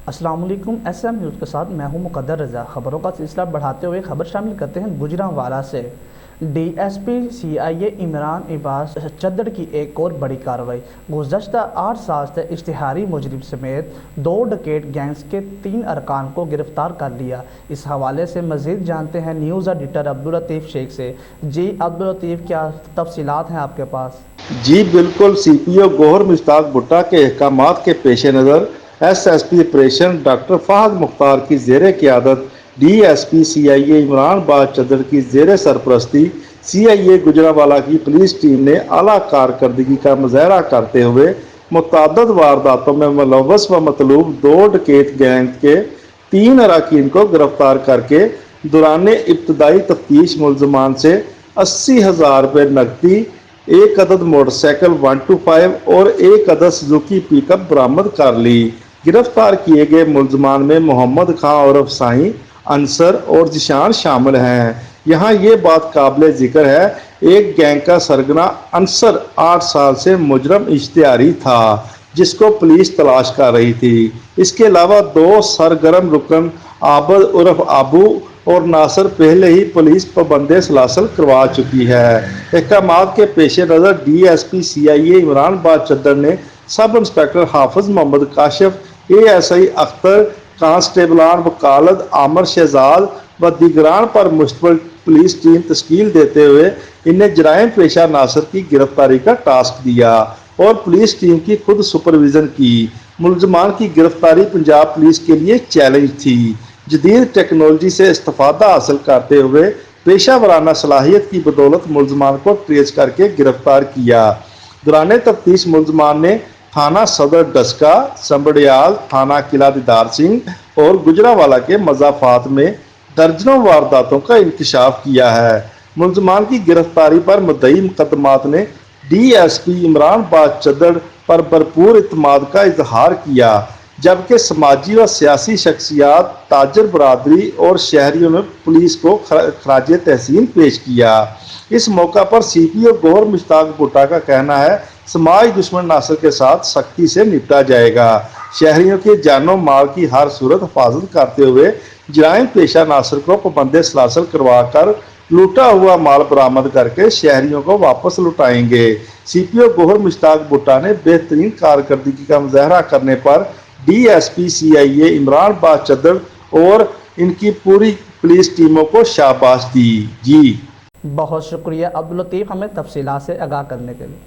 السلام علیکم، S M news کے ساتھ میں ہوں مقدر رضا۔ خبروں کا سلسلہ بڑھاتے ہوئے خبر شامل کرتے ہیں گجرانوالہ سے۔ D S P C I A Imran Abbas Chadar کی ایک اور بڑی کارروائی۔ گزشتہ 8 سال سے اشتہاری مجرم سمیت 2 ڈکیٹ گینگز کے 3 ارکان کو گرفتار کر لیا۔ اس حوالے سے مزید جانتے ہیں نیوز ایڈیٹر عبداللطیف شیخ سے۔ جی عبداللطیف، کیا تفصیلات ہیں آپ کے پاس؟ جی بالکل، سی پی او گوہر مشتاق بھٹہ کے احکامات کے پیش نظر S P operation doctor Fahad Mukhtar کی زیر قیادت D S P C I A Imran Abbas Chadar کی زیر سرپرستی سی آئی اے گجرانوالہ کی پولیس ٹیم نے اعلیٰ کارکردگی کا مظاہرہ کرتے ہوئے متعدد وارداتوں میں ملوث و مطلوب 2 ڈکیت گینگ کے 3 اراکین کو گرفتار کر کے دوران ابتدائی تفتیش ملزمان سے 80,000 روپے نقدی، 1 عدد موٹر سائیکل 125 اور 1 عدد سزوکی پک اپ برآمد کر لی۔ گرفتار کیے گئے ملزمان میں محمد خان عرف سائیں، انصر اور ذیشان شامل ہیں۔ یہاں یہ بات قابل ذکر ہے، ایک گینگ کا سرگنا انصر 8 سال سے مجرم اشتہاری تھا جس کو پولیس تلاش کر رہی تھی۔ اس کے علاوہ 2 سرگرم رکن عابد عرف ابو اور ناصر پہلے ہی پولیس پابند سلاسل کروا چکی ہے۔ احکامات کے پیش نظر D S P C I A Imran Abbas Chadar نے sub inspector Hafiz Muhammad Kashif, A S I Akhtar, کانسٹیبلان وکالت عامر شہزاد و دیگران پر مشتمل پولیس ٹیم تشکیل دیتے ہوئے انہیں جرائم پیشہ ناصر کی گرفتاری کا ٹاسک دیا اور پولیس ٹیم کی خود سپرویژن کی۔ ملزمان کی گرفتاری پنجاب پولیس کے لیے چیلنج تھی۔ جدید ٹیکنالوجی سے استفادہ حاصل کرتے ہوئے پیشہ ورانہ صلاحیت کی بدولت ملزمان کو ٹریس کر کے گرفتار کیا۔ دوران تفتیش ملزمان نے تھانہ صدر ڈسکہ، سنبڑیال، تھانہ قلعہ دیدار سنگھ اور گجرانوالہ کے مضافات میں درجنوں وارداتوں کا انکشاف کیا ہے۔ ملزمان کی گرفتاری پر مدعی مقدمات نے ڈی ایس پی عمران عباس چدر پر بھرپور اعتماد کا اظہار کیا، جبکہ سماجی و سیاسی شخصیات، تاجر برادری اور شہریوں نے پولیس کو خراج تحسین پیش کیا۔ اس موقع پر سی پی او گوہر مشتاق بھٹہ کا کہنا ہے، سماج دشمن ناصر کے ساتھ سختی سے نپٹا جائے گا۔ شہریوں کے جان و مال کی ہر صورت حفاظت کرتے ہوئے جرائم پیشہ ناصر کو پابند سلاسل کروا کر لوٹا ہوا مال برآمد کر کے شہریوں کو واپس لوٹائیں گے۔ سی پی او گوہر مشتاق بھٹہ نے بہترین کارکردگی کا مظاہرہ کرنے پر D S P C I A Imran Abbas چدر اور ان کی پوری پولیس ٹیموں کو شاباش دی۔ جی بہت شکریہ عبداللطیف، ہمیں تفصیلات سے آگاہ کرنے کے لیے۔